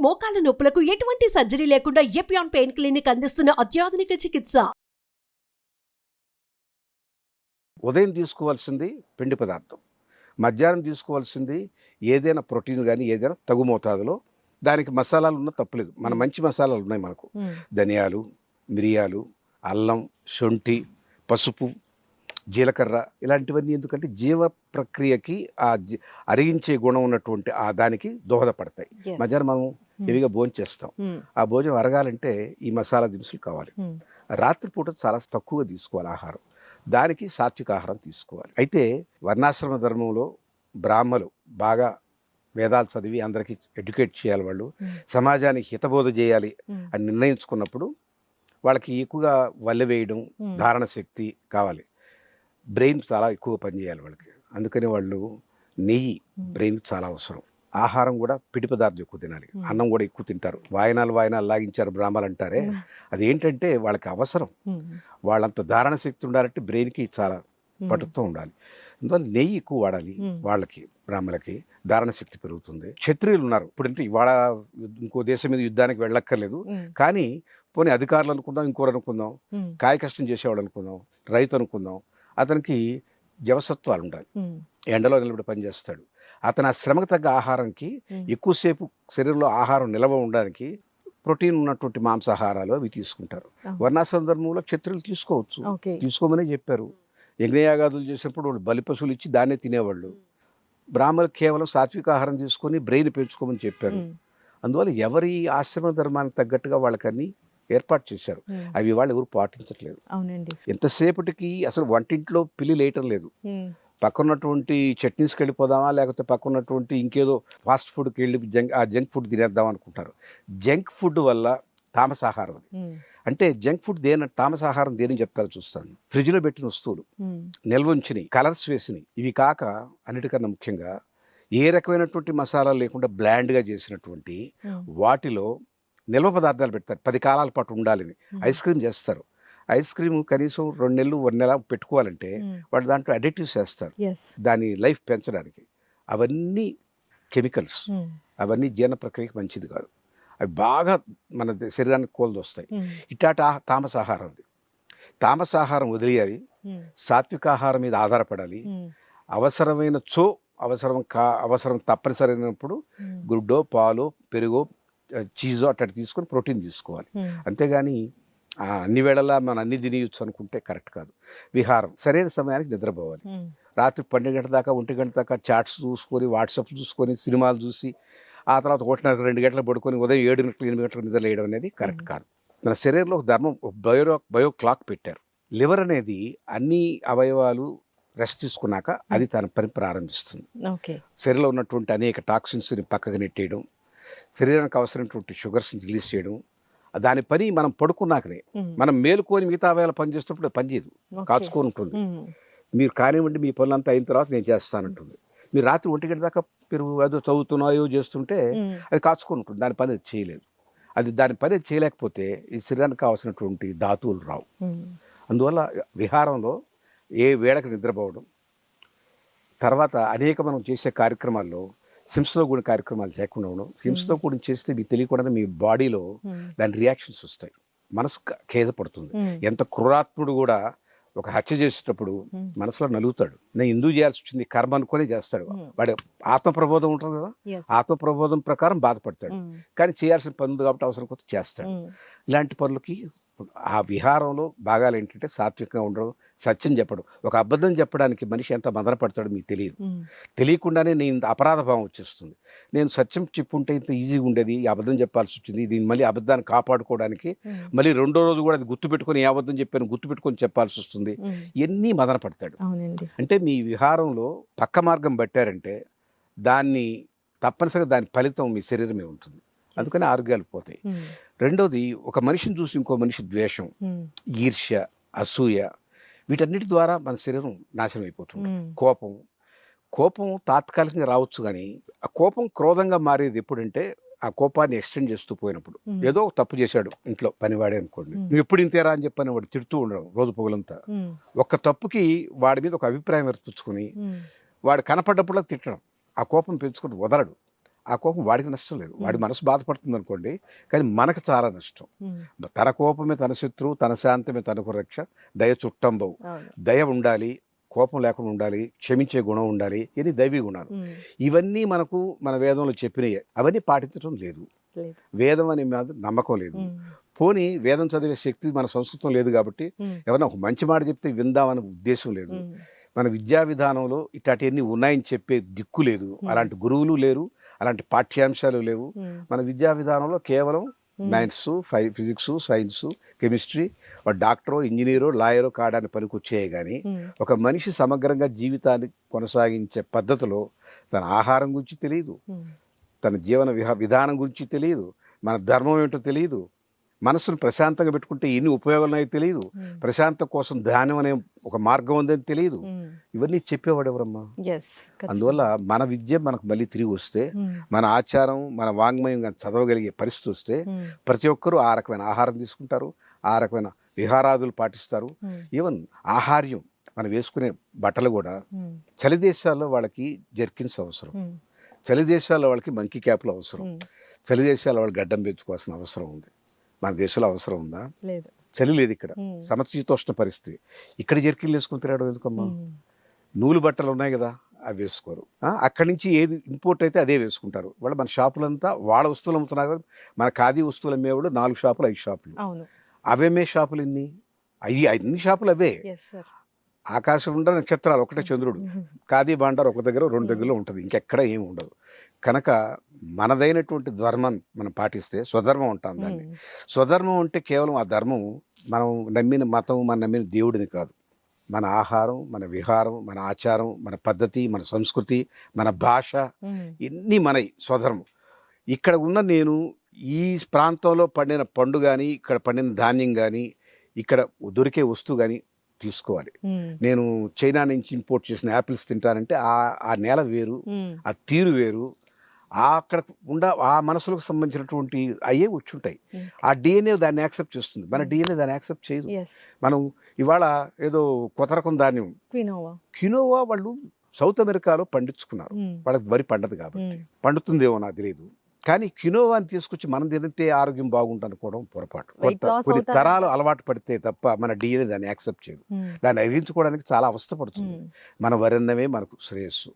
మోకాల నొప్పులకు ఎటువంటి సర్జరీ లేకుండా ఎపియాన్ పెయిన్ క్లినిక్ అందిస్తున్న అత్యాధునిక చికిత్స. ఉదయం తీసుకోవాల్సింది పిండి పదార్థం, మధ్యాహ్నం తీసుకోవాల్సింది ఏదైనా ప్రోటీన్ కానీ ఏదైనా తగు మోతాదులో. దానికి మసాలాలు ఉన్న తప్పులేదు, మన మంచి మసాలాలు ఉన్నాయి మనకు. ధనియాలు, మిరియాలు, అల్లం, శొంఠి, పసుపు, జీలకర్ర ఇలాంటివన్నీ. ఎందుకంటే జీవ ప్రక్రియకి అరిగించే గుణం ఉన్నటువంటి దానికి దోహదపడతాయి. మధ్యాహ్నం మనం హెవీగా భోజనం చేస్తాం, ఆ భోజనం అరగాలంటే ఈ మసాలా దినుసులు కావాలి. రాత్రిపూట చాలా తక్కువగా తీసుకోవాలి ఆహారం, దానికి సాత్విక ఆహారం తీసుకోవాలి. అయితే వర్ణాశ్రమ ధర్మంలో బ్రాహ్మలు బాగా వేదాలు చదివి అందరికీ ఎడ్యుకేట్ చేయాలి, వాళ్ళు సమాజానికి హితబోధ చేయాలి అని నిర్ణయించుకున్నప్పుడు వాళ్ళకి ఎక్కువగా వల్లెవేయడం, ధారణ శక్తి కావాలి, బ్రెయిన్ చాలా ఎక్కువ పనిచేయాలి వాళ్ళకి. అందుకని వాళ్ళు నెయ్యి బ్రెయిన్ చాలా అవసరం. ఆహారం కూడా పిడి పదార్థం ఎక్కువ తినాలి, అన్నం కూడా ఎక్కువ తింటారు. వాయనాలు లాగించారు బ్రాహ్మలు అంటారే, అదేంటంటే వాళ్ళకి అవసరం. వాళ్ళంత ధారణ శక్తి ఉండాలంటే బ్రెయిన్కి చాలా పటుత్వం ఉండాలి. అందువల్ల నెయ్యి ఎక్కువ వాడాలి. వాళ్ళకి బ్రాహ్మలకి ధారణ శక్తి పెరుగుతుంది. క్షత్రియులు ఉన్నారు ఇప్పుడంటే, ఇవాళ ఇంకో దేశం మీద యుద్ధానికి వెళ్ళక్కర్లేదు, కానీ పోనీ అధికారులు అనుకుందాం, ఇంకోరు అనుకుందాం, కాయ కష్టం చేసేవాడు అనుకుందాం, రైతు అనుకుందాం, అతనికి జవసత్వాలు ఉండాలి, ఎండలో నిలబడి పనిచేస్తాడు. అతను ఆ శ్రమకు తగ్గ ఆహారంకి ఎక్కువసేపు శరీరంలో ఆహారం నిలవ ఉండడానికి ప్రోటీన్ ఉన్నటువంటి మాంసాహారాలు అవి తీసుకుంటారు. వర్ణాశ్రమ ధర్మంలో క్షత్రులు తీసుకోవచ్చు, తీసుకోమని చెప్పారు. యజ్ఞయాగాదులు చేసినప్పుడు వాళ్ళు బలిపశువులు ఇచ్చి దాన్నే తినేవాళ్ళు. బ్రాహ్మణులు కేవలం సాత్విక ఆహారం తీసుకొని బ్రెయిన్ పెంచుకోమని చెప్పారు. అందువల్ల ఎవరి ఆశ్రమ ధర్మానికి తగ్గట్టుగా వాళ్ళకన్నీ ఏర్పాటు చేశారు. అవి వాళ్ళు ఎవరు పాటించట్లేదు. ఎంతసేపటికి అసలు వంటింట్లో పిల్లి లేయటం లేదు. పక్కన్నటువంటి చట్నీస్కి వెళ్ళిపోదామా, లేకపోతే పక్కన్నటువంటి ఇంకేదో ఫాస్ట్ ఫుడ్కి వెళ్ళి జంక్ ఫుడ్ తినేద్దాం అనుకుంటారు. జంక్ ఫుడ్ వల్ల తామసాహారం అది. అంటే జంక్ ఫుడ్ తామసాహారం దేని చెప్తారో చూస్తాను. ఫ్రిడ్జ్లో పెట్టిన వస్తువులు, నిల్వ ఉంచినవి, కలర్స్ వేసినవి, ఇవి కాక అన్నిటికన్నా ముఖ్యంగా ఏ రకమైనటువంటి మసాలాలు లేకుండా బ్లాండ్గా చేసినటువంటి వాటిలో నిల్వ పదార్థాలు పెడతారు. 10 కాలాల పాటు ఉండాలని. ఐస్ క్రీమ్ చేస్తారు, ఐస్ క్రీమ్ కనీసం 2 నెలలు 1 నెల పెట్టుకోవాలంటే వాళ్ళు దాంట్లో అడిటివ్స్ వేస్తారు దాని లైఫ్ పెంచడానికి. అవన్నీ కెమికల్స్, అవన్నీ జీర్ణ ప్రక్రియకి మంచిది కాదు. అవి బాగా మన శరీరానికి కోల్దొస్తాయి. ఇటాట తామసాహారం, అది తామసాహారం వదిలేయాలి, సాత్వికాహారం మీద ఆధారపడాలి. అవసరమైన అవసరం తప్పనిసరైనప్పుడు గుడ్డో, పాలో, పెరుగో, చీజో అట్టటి తీసుకొని ప్రోటీన్ తీసుకోవాలి. అంతేగాని అన్ని వేళలా మనం అన్ని తినేయచ్చు అనుకుంటే కరెక్ట్ కాదు. విహారం, సరైన సమయానికి నిద్రపోవాలి. రాత్రి 12 గంటల దాకా 1 గంట దాకా చాట్స్ చూసుకొని, వాట్సాప్ చూసుకొని, సినిమాలు చూసి, ఆ తర్వాత 1:30 2 గంటలకు పడుకొని ఉదయం 7 గంటలకు 8 గంటలకు నిద్ర లేయడం అనేది కరెక్ట్ కాదు. మన శరీరంలో ఒక ధర్మం, బయో క్లాక్ పెట్టారు. లివర్ అనేది అన్ని అవయవాలు రెస్ట్ తీసుకున్నాక అది తన పని ప్రారంభిస్తుంది. శరీరంలో ఉన్నటువంటి అనేక టాక్సిన్స్ని పక్కకు నెట్టేయడం, శరీరానికి అవసరమైనటువంటి షుగర్స్ని రిలీజ్ చేయడం, దాని పని మనం పడుకున్నాకనే. మనం మేలుకొని మిగతా అవయాలు పనిచేస్తున్నప్పుడు పనిచేయదు, కాచుకొని ఉంటుంది. మీరు కానివ్వండి, మీ పనులంతా అయిన తర్వాత నేను చేస్తానంటుంది. మీరు రాత్రి 1 గంట దాకా మీరు ఏదో చదువుతున్నాయో చేస్తుంటే అది కాచుకొని ఉంటుంది, దాని పని చేయలేదు. దాని పని చేయలేకపోతే ఈ శరీరానికి కావాల్సినటువంటి ధాతువులు రావు. అందువల్ల విహారంలో ఏ వేళకు నిద్రపోవడం, తర్వాత అనేక మనం చేసే కార్యక్రమాల్లో హింసతో కూడిన కార్యక్రమాలు చేయకుండా ఉండడం. హింసతో కూడిన చేస్తే మీకు తెలియకుండా మీ బాడీలో దాని రియాక్షన్స్ వస్తాయి, మనసు ఖేద పడుతుంది. ఎంత క్రూరాత్ముడు కూడా ఒక హత్య చేసేటప్పుడు మనసులో నలుగుతాడు. నేను ఎందుకు చేయాల్సి వచ్చింది, కర్మ అనుకునే చేస్తాడు. వాడి ఆత్మప్రబోధం ఉంటుంది కదా, ఆత్మప్రబోధం ప్రకారం బాధపడతాడు. కానీ చేయాల్సిన పనులు కాబట్టి అవసరం కొద్ది చేస్తాడు. ఇలాంటి పనులకి ఆ విహారంలో భాగాలు ఏంటంటే సాత్వికంగా ఉండడం, సత్యం చెప్పడం. ఒక అబద్ధం చెప్పడానికి మనిషి ఎంత మదనపడతాడో మీకు తెలియదు. తెలియకుండానే నేను అపరాధ భావం వచ్చేస్తుంది. నేను సత్యం చెప్పుంటే ఇంత ఈజీగా ఉండేది, ఈ అబద్ధం చెప్పాల్సి వచ్చింది. దీన్ని మళ్ళీ అబద్ధాన్ని కాపాడుకోవడానికి మళ్ళీ 2వ రోజు కూడా అది గుర్తుపెట్టుకొని, ఏ అబద్ధం చెప్పాను గుర్తుపెట్టుకొని చెప్పాల్సి వస్తుంది. ఇవన్నీ మదనపడతాడు. అంటే మీ విహారంలో పక్క మార్గం పట్టారంటే దాన్ని తప్పనిసరిగా దాని ఫలితం మీ శరీరమే ఉంటుంది. అందుకని ఆరోగ్యాలు పోతాయి. రెండోది, ఒక మనిషిని చూసి ఇంకో మనిషి ద్వేషం, ఈర్ష్య, అసూయ, వీటన్నిటి ద్వారా మన శరీరం నాశనం అయిపోతుంది. కోపం తాత్కాలికంగా రావచ్చు, కానీ ఆ కోపం క్రోధంగా మారేది ఎప్పుడంటే ఆ కోపాన్ని ఎక్స్టెండ్ చేస్తూ పోయినప్పుడు. ఏదో తప్పు చేశాడు ఇంట్లో పనివాడే అనుకోండి, నువ్వు ఎప్పుడు ఇంతేరా అని చెప్పని వాడు తిడుతూ ఉండడం రోజు పొగలంతా. ఒక్క తప్పుకి వాడి మీద ఒక అభిప్రాయం ఏర్పరచుకుని వాడు కనపడ్డప్పుడు తిట్టడం, ఆ కోపం పెంచుకుని వదలడు. ఆ కోపం వాడికి నష్టం లేదు, వాడి మనసు బాధపడుతుంది అనుకోండి, కానీ మనకు చాలా నష్టం. తన కోపమే తన శత్రువు, తన శాంతమే తనకు రక్ష, దయ చుట్టంబవు. దయ ఉండాలి, కోపం లేకుండా ఉండాలి, క్షమించే గుణం ఉండాలి, ఇది దైవీ గుణాలు. ఇవన్నీ మనకు మన వేదంలో చెప్పినయే, అవన్నీ పాటించడం లేదు. వేదం అనే మీద నమ్మకం లేదు. పోనీ వేదం చదివే శక్తి మన సంస్కృతం లేదు కాబట్టి ఎవరైనా ఒక మంచి మాట చెప్తే విందామనే ఉద్దేశం లేదు. మన విద్యా విధానంలో ఇట్లాంటివన్నీ ఉన్నాయని చెప్పే దిక్కు లేదు, అలాంటి గురువులు లేరు, అలాంటి పాఠ్యాంశాలు లేవు. మన విద్యా విధానంలో కేవలం మ్యాథ్స్, ఫిజిక్స్, సైన్స్, కెమిస్ట్రీ, డాక్టరో, ఇంజనీరో, లాయరో కాడానికి పనికొచ్చాయి. కానీ ఒక మనిషి సమగ్రంగా జీవితాన్ని కొనసాగించే పద్ధతిలో తన ఆహారం గురించి తెలియదు, తన జీవన విధానం గురించి తెలియదు, మన ధర్మం ఏంటో తెలియదు, మనసును ప్రశాంతంగా పెట్టుకుంటే ఎన్ని ఉపయోగాలు ఉన్నాయో తెలియదు, ప్రశాంతం కోసం ధ్యానం అనే ఒక మార్గం ఉందని తెలియదు. ఇవన్నీ చెప్పేవాడు ఎవరమ్మా? అందువల్ల మన విద్య మనకు మళ్ళీ తిరిగి వస్తే, మన ఆచారం, మన వాంగ్మయం చదవగలిగే పరిస్థితి వస్తే ప్రతి ఒక్కరూ ఆ రకమైన ఆహారం తీసుకుంటారు, ఆ రకమైన విహారాదులు పాటిస్తారు. ఈవెన్ ఆహార్యం, మనం వేసుకునే బట్టలు కూడా చలి దేశాల్లో వాళ్ళకి జర్కిన్స్ అవసరం, చలి దేశాల్లో వాళ్ళకి మంకీ క్యాప్లు అవసరం, చలి దేశాల్లో వాళ్ళు గడ్డం పెంచుకోవాల్సిన అవసరం ఉంది. మన దేశంలో అవసరం ఉందా? చలి లేదు ఇక్కడ, సమశీతోష్ణ పరిస్థితి. ఇక్కడ జర్కిన్లు వేసుకుని తిరగడం ఎందుకమ్మా? నూలు బట్టలు ఉన్నాయి కదా, అవి వేసుకోరు. అక్కడి నుంచి ఏది ఇంపోర్ట్ అయితే అదే వేసుకుంటారు. వాళ్ళు మన షాపులంతా వాళ్ళ వస్తువులు అమ్ముతున్నారు కదా. మన ఖాదీ వస్తువులు అమ్మేవాడు 4 షాపులు 5 షాపులు, అవేమే షాపులు ఇన్ని, అన్ని షాపులు అవే. ఆకాశం ఉండ నక్షత్రాలు ఒకటే చంద్రుడు, ఖాదీ బాండార్ ఒక దగ్గర 2 దగ్గరలో ఉంటుంది, ఇంకెక్కడ ఏమి ఉండదు. కనుక మనదైనటువంటి ధర్మం మనం పాటిస్తే స్వధర్మం ఉంటాం. దాన్ని స్వధర్మం అంటే కేవలం ఆ ధర్మం మనం నమ్మిన మతం, మనం నమ్మిన దేవుడిని కాదు. మన ఆహారం, మన విహారం, మన ఆచారం, మన పద్ధతి, మన సంస్కృతి, మన భాష, ఇన్ని మన స్వధర్మం. ఇక్కడ ఉన్న నేను ఈ ప్రాంతంలో పండిన పండు కానీ, ఇక్కడ పండిన ధాన్యం కానీ, ఇక్కడ దొరికే వస్తువు కానీ తీసుకోవాలి. నేను చైనా నుంచి ఇంపోర్ట్ చేసిన యాపిల్స్ తింటానంటే ఆ నేల వేరు, ఆ తీరు వేరు, అక్కడ ఆ మనసులకు సంబంధించినటువంటి అయ్యే వచ్చుంటాయి. ఆ డిఎన్ఏ దాన్ని యాక్సెప్ట్ చేస్తుంది, మన డిఎన్ఏ దాన్ని యాక్సెప్ట్ చేయదు. మనం ఇవాళ ఏదో కొత్త రకం ధాన్యం కినోవా వాళ్ళు సౌత్ అమెరికాలో పండించుకున్నారు, వాళ్ళకి వరి పండదు కాబట్టి, పండుతుందేమో నాకు తెలియదు. కానీ కినోవాని తీసుకొచ్చి మనం తింటే ఆరోగ్యం బాగుంటుంది అనుకోవడం పొరపాటు. కొన్ని తరాలు అలవాటు పడితే తప్ప మన డిఎన్ఏ దాన్ని యాక్సెప్ట్ చేయదు, దాన్ని అరిగించుకోవడానికి చాలా అవస్థపడుతుంది. మన వరన్నమే మనకు శ్రేయస్సు,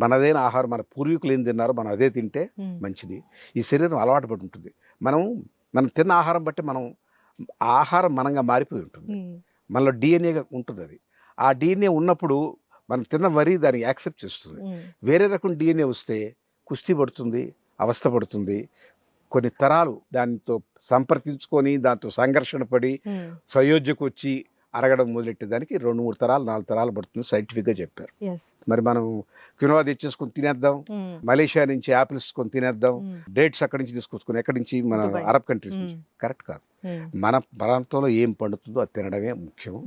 మనదైన ఆహారం, మన పూర్వీకులు ఏం తిన్నారో మనం అదే తింటే మంచిది. ఈ శరీరం అలవాటు పడి ఉంటుంది. మనం తిన్న ఆహారం బట్టి ఆహారం మనంగా మారిపోయి ఉంటుంది, మనలో డిఎన్ఏగా ఉంటుంది. అది ఆ డిఎన్ఏ ఉన్నప్పుడు మనం తిన్న వరి దాన్ని యాక్సెప్ట్ చేస్తుంది. వేరే రకం డిఎన్ఏ వస్తే కుస్తీ పడుతుంది, అవస్థ పడుతుంది. కొన్ని తరాలు దానితో సంప్రదించుకొని దాంతో సంఘర్షణ పడి సయోధ్యకు వచ్చి అరగడం మొదలెట్టేదానికి 2-3 తరాలు 4 తరాలు పడుతుంది సైంటిఫిక్గా చెప్పారు. మరి మనం కినోవా తెచ్చేసుకొని తినేద్దాం, మలేషియా నుంచి యాపిల్స్ కొని తినేద్దాం, డేట్స్ అక్కడి నుంచి తీసుకొచ్చుకొని, ఎక్కడి నుంచి మన అరబ్ కంట్రీస్ నుంచి. కరెక్ట్ కాదు. మన ప్రాంతంలో ఏం పండుతుందో అది తినడమే ముఖ్యం.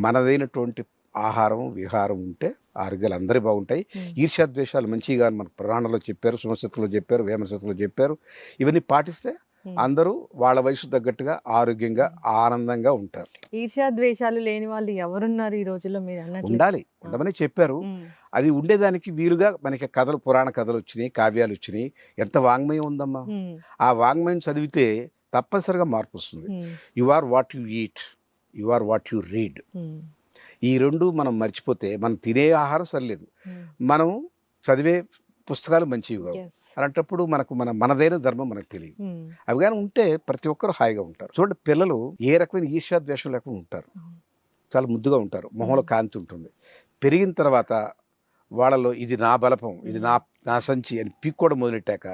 మనదైనటువంటి ఆహారం విహారం ఉంటే ఆరోగ్యాలు అందరూ బాగుంటాయి. ఈర్ష్యాద్వేషాలు మంచిగా మన పురాణంలో చెప్పారు, సుమశతులు చెప్పారు, వేమశతులు చెప్పారు. ఇవన్నీ పాటిస్తే అందరూ వాళ్ళ వయసు తగ్గట్టుగా ఆరోగ్యంగా ఆనందంగా ఉంటారు. ఈర్ష్యాద్వేషాలు లేని వాళ్ళు ఎవరున్నారు ఈ రోజుల్లో? మీరు అన్నట్లు ఉండాలి, ఉండమని చెప్పారు. అది ఉండేదానికి వీలుగా మనకి కథలు, పురాణ కథలు వచ్చినాయి, కావ్యాలు వచ్చినాయి. ఎంత వాంగ్మయం ఉందమ్మా! ఆ వాంగ్మయం చదివితే తప్పనిసరిగా మార్పు వస్తుంది. You are what you eat, you are what you read. ఈ 2 మనం మర్చిపోతే మనం తినే ఆహారం సరిలేదు, మనం చదివే పుస్తకాలు మంచివి కావు. అలాంటప్పుడు మనదైన ధర్మం మనకు తెలియదు. అవి కానీ ఉంటే ప్రతి ఒక్కరు హాయిగా ఉంటారు. చూడండి, పిల్లలు ఏ రకమైన ఈర్ష్యాద్వేషం లేకుండా ఉంటారు, చాలా ముద్దుగా ఉంటారు, మొహంలో కాంతి ఉంటుంది. పెరిగిన తర్వాత వాళ్ళలో ఇది నా బలపం, ఇది నా సంచి అని పీక్కోవడం మొదలెట్టాక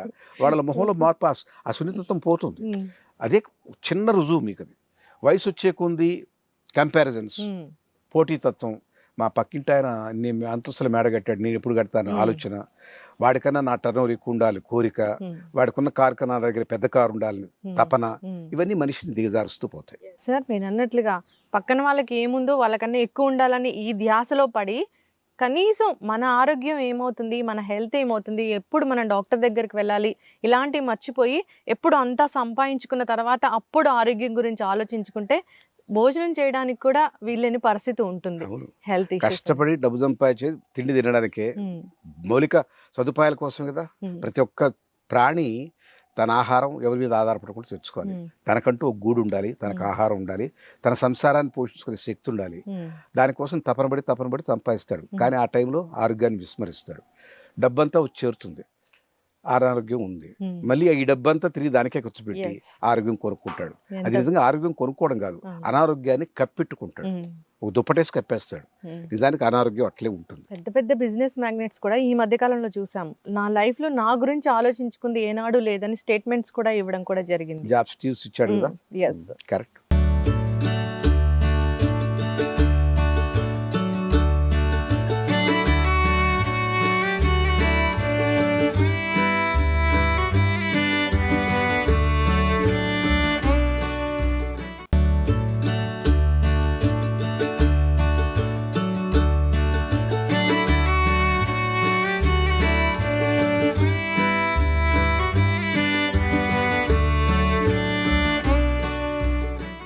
వాళ్ళ మొహంలో మార్పు, ఆ సున్నితత్వం పోతుంది. అదే చిన్న రుజువు మీకు. అది వయసు వచ్చే కొంది కంపారిజన్స్, పోటీతత్వం. మా పక్కింటి ఆయన నేను అంతస్తుల మేడ కట్టాడు, నేను ఎప్పుడు కడతాను ఆలోచన, వాడికన్నా నా టర్నోవర్ ఎక్కువ ఉండాలి కోరిక, వాడికున్న కారు కన్నా నా దగ్గర పెద్ద కారు ఉండాలి తపన, ఇవన్నీ మనిషిని దిగజారుస్తూ పోతాయి. సార్, మీరు అన్నట్లుగా పక్కన వాళ్ళకి ఏముందో వాళ్ళకన్నా ఎక్కువ ఉండాలని ఈ ధ్యాసలో పడి కనీసం మన ఆరోగ్యం ఏమవుతుంది, మన హెల్త్ ఏమవుతుంది, ఎప్పుడు మనం డాక్టర్ దగ్గరికి వెళ్ళాలి, ఇలాంటివి మర్చిపోయి ఎప్పుడు అంతా సంపాదించుకున్న తర్వాత అప్పుడు ఆరోగ్యం గురించి ఆలోచించుకుంటే భోజనం చేయడానికి కూడా వీళ్ళని పరిస్థితి ఉంటుంది. హెల్త్ కష్టపడి డబ్బు సంపాదించేది తిండి తినడానికే, మౌలిక సదుపాయాల కోసం కదా. ప్రతి ఒక్క ప్రాణి తన ఆహారం ఎవరి మీద ఆధారపడకుండా తెచ్చుకోవాలి. తనకంటూ ఒక గూడు ఉండాలి, తనకు ఆహారం ఉండాలి, తన సంసారాన్ని పోషించుకునే శక్తి ఉండాలి. దానికోసం తపన పడి సంపాదిస్తాడు. కానీ ఆ టైంలో ఆరోగ్యాన్ని విస్మరిస్తాడు. డబ్బంతా వచ్చి చేరుతుంది, అనారోగ్యం ఉంది, మళ్ళీ ఈ డబ్బంతా తిరిగి దానికే ఖర్చు పెట్టి ఆరోగ్యం కొనుక్కుంటాడు. అది నిజంగా ఆరోగ్యం కొనుక్కోవడం కాదు, అనారోగ్యాన్ని కప్పెట్టుకుంటాడు. ఒక దుప్పటేసి కప్పేస్తాడు. నిజానికి అనారోగ్యం అట్లే ఉంటుంది. పెద్ద పెద్ద బిజినెస్ మ్యాగ్నెట్స్ కూడా ఈ మధ్య కాలంలో చూసాం, నా లైఫ్ లో నా గురించి ఆలోచించుకుంది ఏనాడు లేదని స్టేట్మెంట్స్ కూడా ఇవ్వడం కూడా జరిగింది. జాబ్ స్టీవ్స్ ఇచ్చాడు కదా, కరెక్ట్.